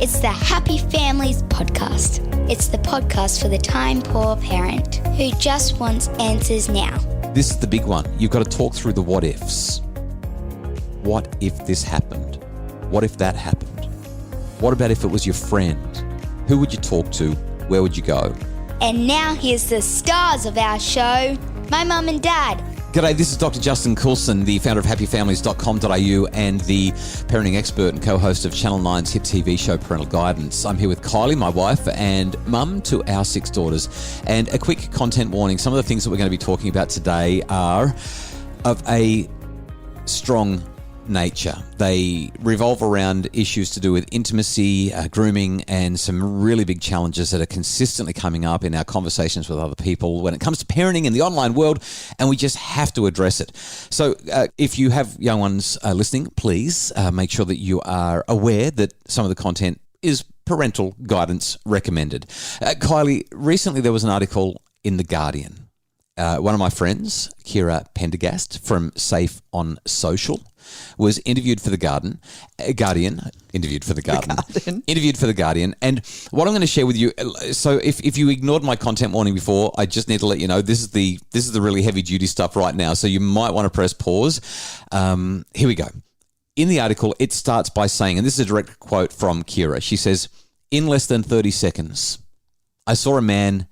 It's the Happy Families podcast. It's the podcast for the time-poor parent who just wants answers now. This is the big one. You've got to talk through the what-ifs. What if this happened? What if that happened? What about if it was your friend? Who would you talk to? Where would you go? And now here's the stars of our show, my mum and dad. G'day, this is Dr. Justin Coulson, the founder of happyfamilies.com.au and the parenting expert and co-host of Channel 9's hit TV show Parental Guidance. I'm here with Kylie, my wife, and mum to our 6 daughters. And a quick content warning, some of the things that we're going to be talking about today are of a strong nature. They revolve around issues to do with intimacy, grooming, and some really big challenges that are consistently coming up in our conversations with other people when it comes to parenting in the online world, and we just have to address it. So if you have young ones listening, please make sure that you are aware that some of the content is parental guidance recommended. Kylie, recently there was an article in The Guardian. One of my friends, Kira Pendergast from Safe on Social, was interviewed for The Guardian. And what I'm going to share with you, so if you ignored my content warning before, I just need to let you know this is the really heavy duty stuff right now, so you might want to press pause. Here we go. In the article, it starts by saying, and this is a direct quote from Kira, she says, "In less than 30 seconds, I saw a man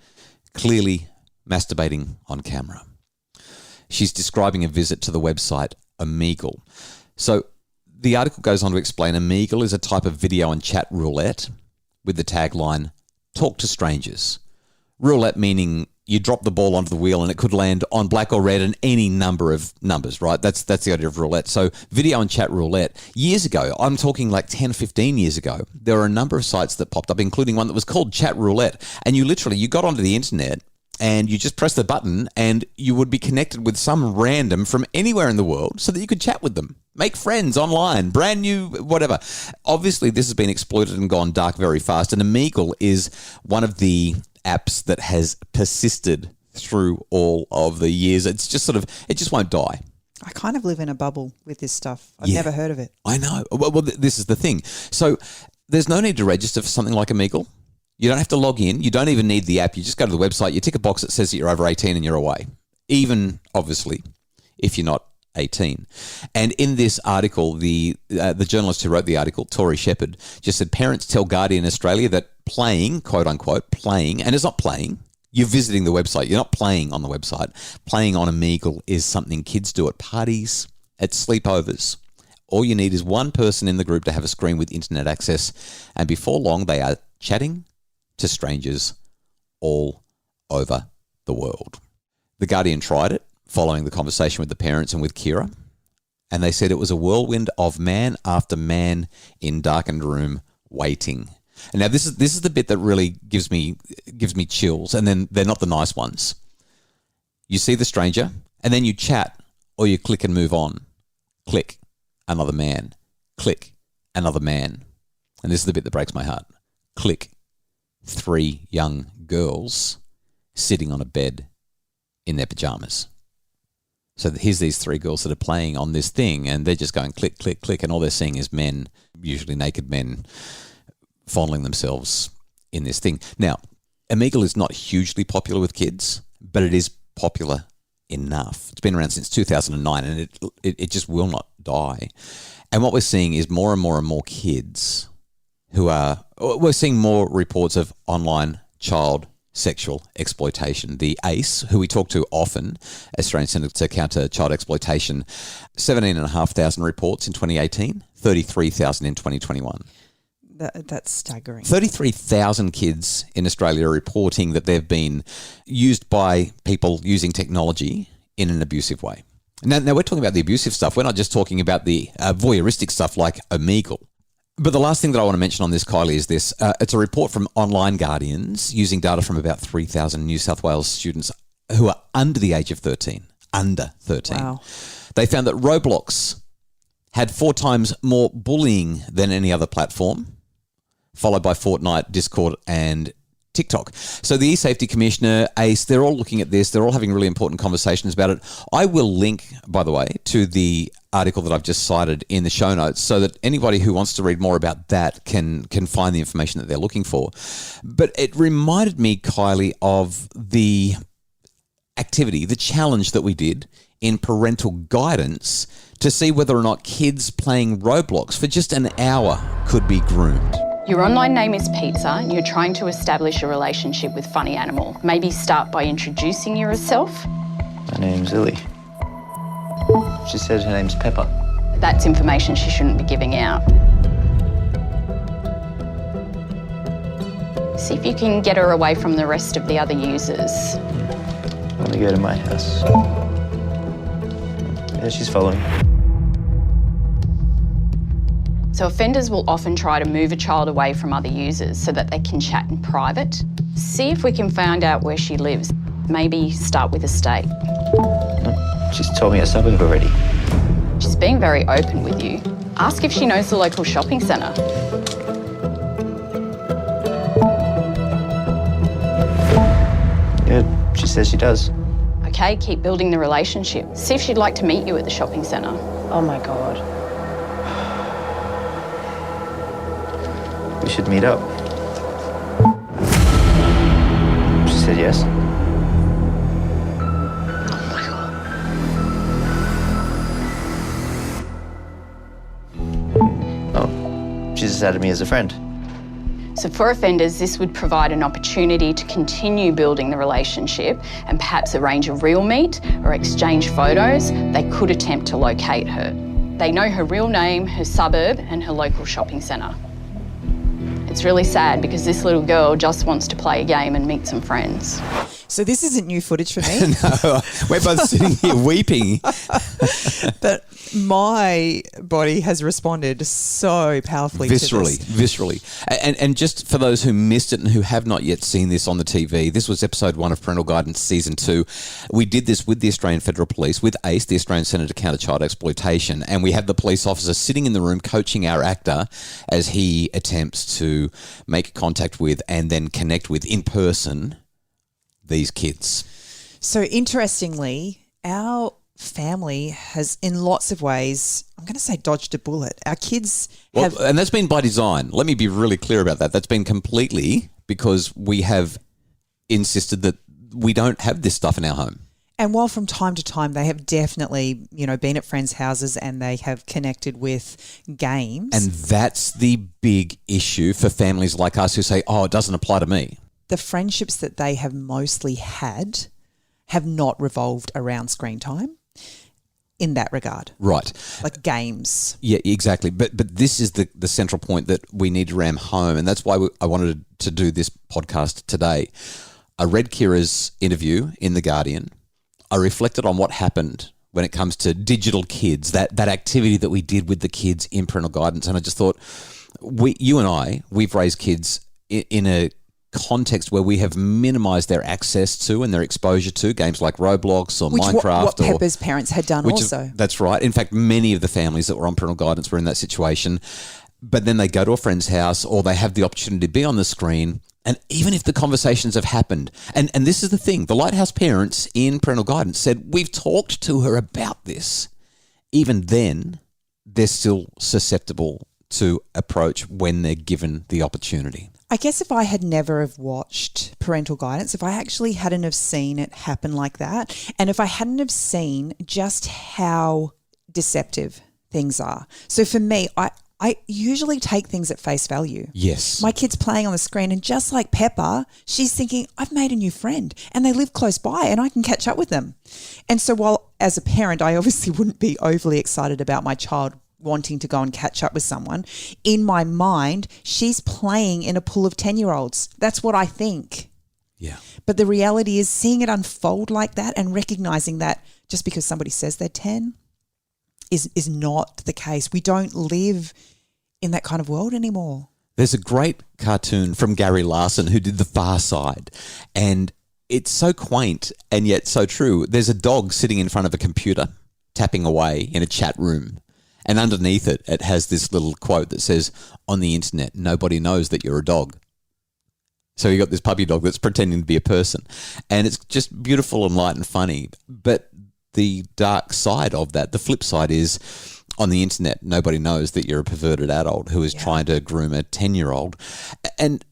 clearly masturbating on camera." She's describing a visit to the website Omegle. So the article goes on to explain Omegle is a type of video and chat roulette with the tagline, "Talk to strangers." Roulette meaning you drop the ball onto the wheel and it could land on black or red and any number of numbers, right? That's the idea of roulette. So video and chat roulette. Years ago, I'm talking like 10, 15 years ago, there were a number of sites that popped up, including one that was called Chat Roulette. And you got onto the internet and you just press the button and you would be connected with some random from anywhere in the world so that you could chat with them, make friends online, brand new, whatever. Obviously, this has been exploited and gone dark very fast. And Omegle is one of the apps that has persisted through all of the years. It's just it just won't die. I kind of live in a bubble with this stuff. I've never heard of it. I know. Well, this is the thing. So there's no need to register for something like Omegle. You don't have to log in. You don't even need the app. You just go to the website. You tick a box that says that you're over 18 and you're away. Even, obviously, if you're not 18. And in this article, the journalist who wrote the article, Tori Shepherd, just said parents tell Guardian Australia that playing, quote unquote, playing, and it's not playing. You're visiting the website. You're not playing on the website. Playing on Omegle is something kids do at parties, at sleepovers. All you need is one person in the group to have a screen with internet access, and before long they are chatting to strangers all over the world. The Guardian tried it following the conversation with the parents and with Kira, and they said it was a whirlwind of man after man in darkened room waiting. And now this is the bit that really gives me chills, and then they're not the nice ones. You see the stranger, and then you chat or you click and move on. Click, another man. Click, another man. And this is the bit that breaks my heart. Click, 3 young girls sitting on a bed in their pajamas. So here's these 3 girls that are playing on this thing, and they're just going click, click, click, and all they're seeing is men, usually naked men, fondling themselves in this thing. Now, Omegle is not hugely popular with kids, but it is popular enough. It's been around since 2009, and it just will not die. And what we're seeing is more and more and more kids we're seeing more reports of online child sexual exploitation. The ACE, who we talk to often, Australian Centre to Counter Child Exploitation, 17,500 reports in 2018, 33,000 in 2021. That's staggering. 33,000 kids in Australia are reporting that they've been used by people using technology in an abusive way. Now we're talking about the abusive stuff. We're not just talking about the voyeuristic stuff like Omegle. But the last thing that I want to mention on this, Kylie, is this. It's a report from Online Guardians using data from about 3,000 New South Wales students who are under the age of 13. Under 13. Wow. They found that Roblox had 4 times more bullying than any other platform, followed by Fortnite, Discord, and TikTok. So the eSafety Commissioner, ACE, they're all looking at this. They're all having really important conversations about it. I will link, by the way, to the article that I've just cited in the show notes so that anybody who wants to read more about that can find the information that they're looking for. But it reminded me, Kylie, of the activity, the challenge that we did in Parental Guidance to see whether or not kids playing Roblox for just an hour could be groomed. Your online name is Pizza and you're trying to establish a relationship with Funny Animal. Maybe start by introducing yourself. My name's Lily. She said her name's Pepper. That's information she shouldn't be giving out. See if you can get her away from the rest of the other users. Want to go to my house? Yeah, she's following. So offenders will often try to move a child away from other users so that they can chat in private. See if we can find out where she lives. Maybe start with a state. She's told me a suburb already. She's being very open with you. Ask if she knows the local shopping centre. Yeah, she says she does. Okay, keep building the relationship. See if she'd like to meet you at the shopping centre. Oh my God. We should meet up. She said yes. Oh, she just added me as a friend. So for offenders, this would provide an opportunity to continue building the relationship and perhaps arrange a real meet or exchange photos. They could attempt to locate her. They know her real name, her suburb, and her local shopping centre. It's really sad because this little girl just wants to play a game and meet some friends. So this isn't new footage for me. No, we're both sitting here weeping. But my body has responded so powerfully to this. Viscerally. And just for those who missed it and who have not yet seen this on the TV, this was episode 1 of Parental Guidance Season 2. We did this with the Australian Federal Police, with ACE, the Australian Centre to Counter Child Exploitation, and we had the police officer sitting in the room coaching our actor as he attempts to make contact with and then connect with in person these kids. So interestingly, our family has in lots of ways, I'm going to say, dodged a bullet. Our kids have... And that's been by design. Let me be really clear about that. That's been completely because we have insisted that we don't have this stuff in our home. And while from time to time they have definitely, been at friends' houses and they have connected with games. And that's the big issue for families like us who say, oh, it doesn't apply to me. The friendships that they have mostly had have not revolved around screen time in that regard. Right. Like games. Yeah, exactly. But this is the central point that we need to ram home, and that's why I wanted to do this podcast today. I read Kira's interview in The Guardian. I reflected on what happened when it comes to digital kids, that activity that we did with the kids in Parental Guidance, and I just thought, you and I, we've raised kids in a context where we have minimised their access to and their exposure to games like Roblox or Minecraft. What Pepper's parents had done also. That's right. In fact, many of the families that were on Parental Guidance were in that situation. But then they go to a friend's house or they have the opportunity to be on the screen. And even if the conversations have happened, and this is the thing, the Lighthouse parents in Parental Guidance said, we've talked to her about this. Even then, they're still susceptible to approach when they're given the opportunity. I guess if I had never have watched Parental Guidance, if I actually hadn't have seen it happen like that, and if I hadn't have seen just how deceptive things are. So for me, I usually take things at face value. Yes. My kid's playing on the screen and just like Pepper, she's thinking, I've made a new friend and they live close by and I can catch up with them. And so while as a parent, I obviously wouldn't be overly excited about my child wanting to go and catch up with someone, in my mind, she's playing in a pool of 10-year-olds. That's what I think. Yeah. But the reality is seeing it unfold like that and recognizing that just because somebody says they're 10 is not the case. We don't live in that kind of world anymore. There's a great cartoon from Gary Larson who did The Far Side, and it's so quaint and yet so true. There's a dog sitting in front of a computer tapping away in a chat room. And underneath it, it has this little quote that says, on the internet, nobody knows that you're a dog. So you got this puppy dog that's pretending to be a person. And it's just beautiful and light and funny. But the dark side of that, the flip side is on the internet, nobody knows that you're a perverted adult who is trying to groom a 10-year-old. And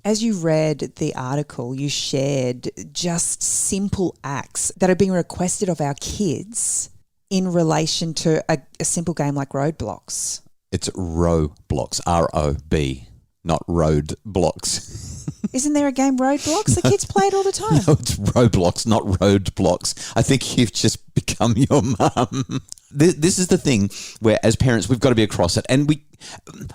as you read the article, you shared just simple acts that are being requested of our kids in relation to a simple game like Roadblocks. it's Roblox, R-O-B, not roadblocks. Isn't there a game Roadblocks? The kids play it all the time. No, it's Roblox, not roadblocks. I think you've just become your mum. This is the thing where, as parents, we've got to be across it. And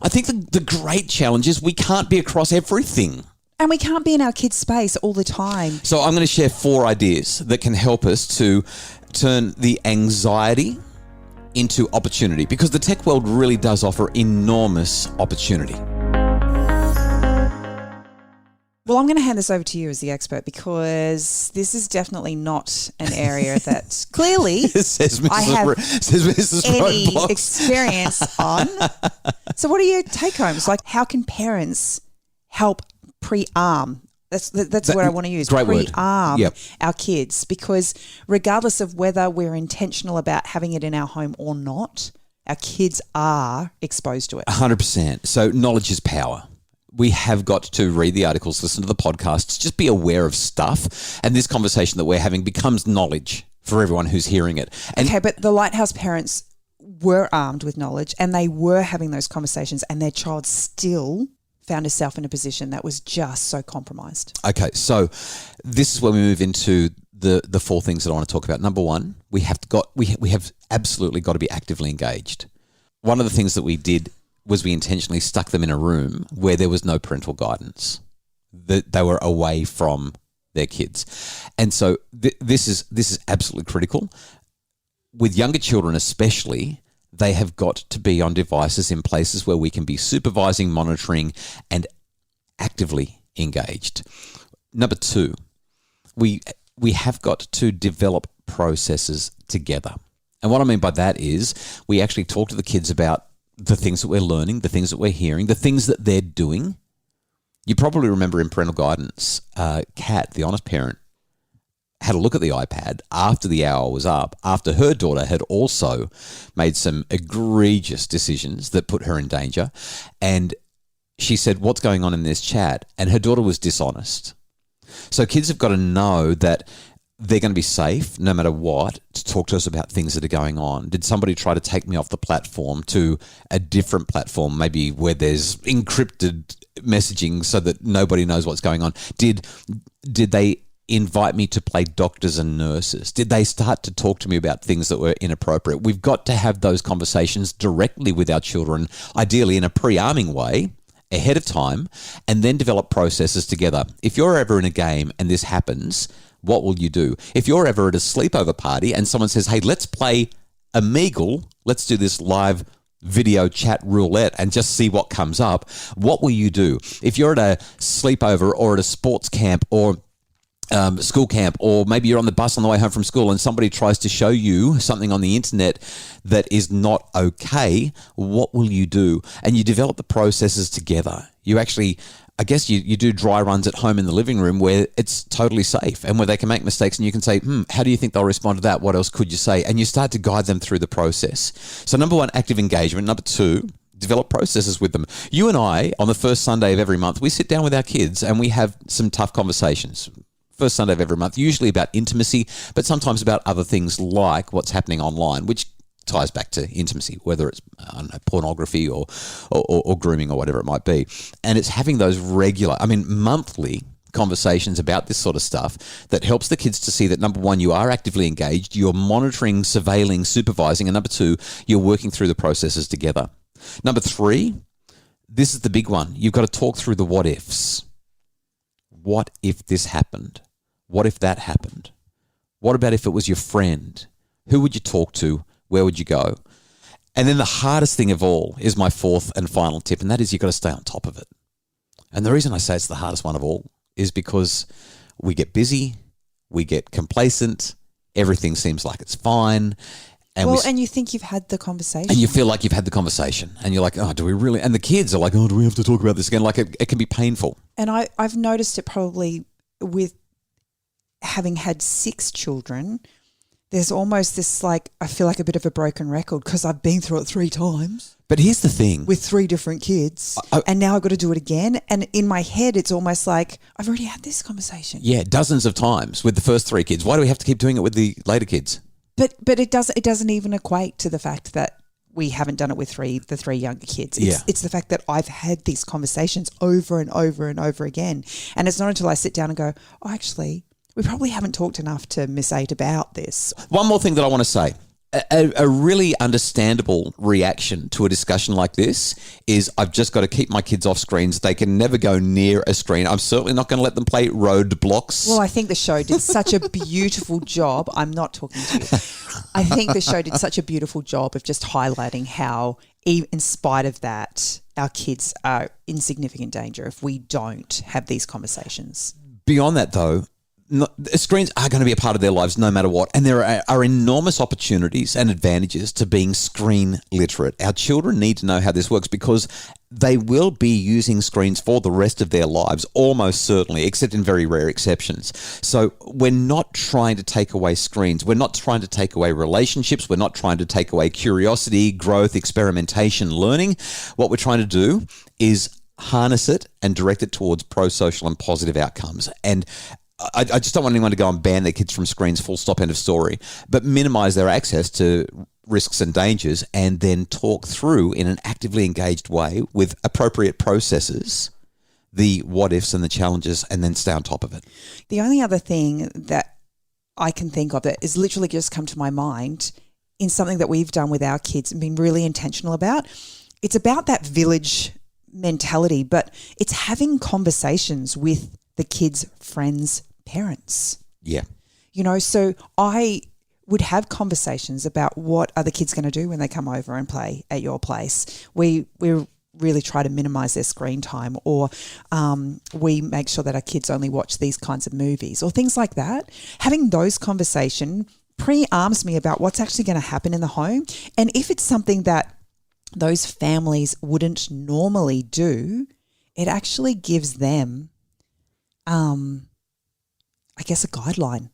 I think the great challenge is we can't be across everything. And we can't be in our kids' space all the time. So I'm going to share 4 ideas that can help us to turn the anxiety into opportunity, because the tech world really does offer enormous opportunity. Well, I'm going to hand this over to you as the expert, because this is definitely not an area that clearly I have any Roadblocks experience on. So what are your take-homes? Like, how can parents help pre-arm? That's what I want to use. Great word. Pre-arm Yep. our kids, because regardless of whether we're intentional about having it in our home or not, our kids are exposed to it. 100%. So knowledge is power. We have got to read the articles, listen to the podcasts, just be aware of stuff. And this conversation that we're having becomes knowledge for everyone who's hearing it. And Okay, but the Lighthouse parents were armed with knowledge and they were having those conversations, and their child still found herself in a position that was just so compromised. Okay, so this is where we move into the 4 things that I want to talk about. Number 1, we have absolutely got to be actively engaged. One of the things that we did was we intentionally stuck them in a room where there was no parental guidance. They were away from their kids. And so this is absolutely critical. With younger children especially, they have got to be on devices in places where we can be supervising, monitoring, and actively engaged. Number 2, we have got to develop processes together. And what I mean by that is we actually talk to the kids about the things that we're learning, the things that we're hearing, the things that they're doing. You probably remember in Parental Guidance, Kat, the honest parent, had a look at the iPad after the hour was up, after her daughter had also made some egregious decisions that put her in danger. And she said, "What's going on in this chat?" And her daughter was dishonest. So kids have got to know that they're going to be safe no matter what to talk to us about things that are going on. Did somebody try to take me off the platform to a different platform, maybe where there's encrypted messaging so that nobody knows what's going on? Did they invite me to play doctors and nurses? Did they start to talk to me about things that were inappropriate? We've got to have those conversations directly with our children, ideally in a pre-arming way, ahead of time, and then develop processes together. If you're ever in a game and this happens, what will you do? If you're ever at a sleepover party and someone says, "Hey, let's play Omegle, let's do this live video chat roulette and just see what comes up," what will you do? If you're at a sleepover or at a sports camp or school camp, or maybe you're on the bus on the way home from school and somebody tries to show you something on the internet that is not okay, what will you do? And you develop the processes together. You actually, I guess you do dry runs at home in the living room where it's totally safe and where they can make mistakes and you can say, how do you think they'll respond to that? What else could you say? And you start to guide them through the process. So number 1, active engagement. Number 2, develop processes with them. You and I, on the first Sunday of every month, we sit down with our kids and we have some tough conversations. First Sunday of every month, usually about intimacy, but sometimes about other things like what's happening online, which ties back to intimacy, whether it's pornography or grooming or whatever it might be. And it's having those monthly conversations about this sort of stuff that helps the kids to see that, number 1, you are actively engaged, you're monitoring, surveilling, supervising, and number 2, you're working through the processes together. Number 3, this is the big one. You've got to talk through the what ifs. What if this happened? What if that happened? What about if it was your friend? Who would you talk to? Where would you go? And then the hardest thing of all is my 4th and final tip, and that is you've got to stay on top of it. And the reason I say it's the hardest one of all is because we get busy, we get complacent, everything seems like it's fine, And you think you've had the conversation. And you feel like you've had the conversation. And you're like, oh, do we really? And the kids are like, oh, do we have to talk about this again? Like it can be painful. And I've noticed it probably with having had 6 children, there's almost this like, I feel like a bit of a broken record because I've been through it 3 times. But here's the thing. With 3 different kids. And now I've got to do it again. And in my head, it's almost like I've already had this conversation. Yeah, dozens of times with the first 3 kids. Why do we have to keep doing it with the later kids? But it doesn't even equate to the fact that we haven't done it with the 3 younger kids. It's the fact that I've had these conversations over and over and over again. And it's not until I sit down and go, oh, actually, we probably haven't talked enough to Miss 8 about this. One more thing that I want to say. A really understandable reaction to a discussion like this is I've just got to keep my kids off screens. They can never go near a screen. I'm certainly not going to let them play roadblocks. Well, I think the show did such a beautiful job. I'm not talking to you. I think the show did such a beautiful job of just highlighting how, in spite of that, our kids are in significant danger if we don't have these conversations. Beyond that, though, screens are going to be a part of their lives no matter what. And there are enormous opportunities and advantages to being screen literate. Our children need to know how this works because they will be using screens for the rest of their lives, almost certainly, except in very rare exceptions. So we're not trying to take away screens. We're not trying to take away relationships. We're not trying to take away curiosity, growth, experimentation, learning. What we're trying to do is harness it and direct it towards pro-social and positive outcomes. And I just don't want anyone to go and ban their kids from screens, full stop, end of story, but minimise their access to risks and dangers and then talk through in an actively engaged way with appropriate processes the what-ifs and the challenges and then stay on top of it. The only other thing that I can think of that is literally just come to my mind in something that we've done with our kids and been really intentional about, it's about that village mentality, but it's having conversations with the kids' friends' parents. Yeah. You know, so I would have conversations about what are the kids going to do when they come over and play at your place. We really try to minimize their screen time, or we make sure that our kids only watch these kinds of movies or things like that. Having those conversations pre-arms me about what's actually going to happen in the home. And if it's something that those families wouldn't normally do, it actually gives them I guess a guideline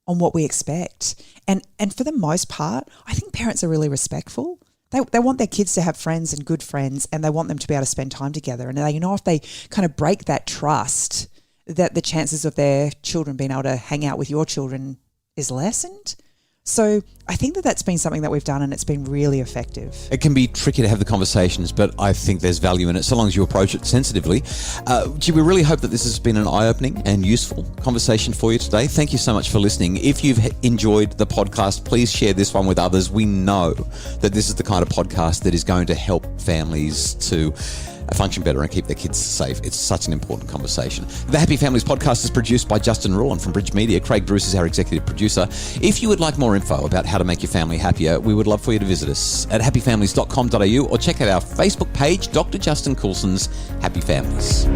on what we expect. And for the most part, I think parents are really respectful. They want their kids to have friends and good friends, and they want them to be able to spend time together. And they know if they kind of break that trust, that the chances of their children being able to hang out with your children is lessened. So I think that's been something that we've done, and it's been really effective. It can be tricky to have the conversations, but I think there's value in it so long as you approach it sensitively. We really hope that this has been an eye-opening and useful conversation for you today. Thank you so much for listening. If you've enjoyed the podcast, please share this one with others. We know that this is the kind of podcast that is going to help families to function better and keep their kids safe. It's such an important conversation. The Happy Families podcast is produced by Justin Rule and from Bridge Media. Craig Bruce is our executive producer. If you would like more info about how to make your family happier, we would love for you to visit us at happyfamilies.com.au or check out our Facebook page, Dr. Justin Coulson's Happy Families.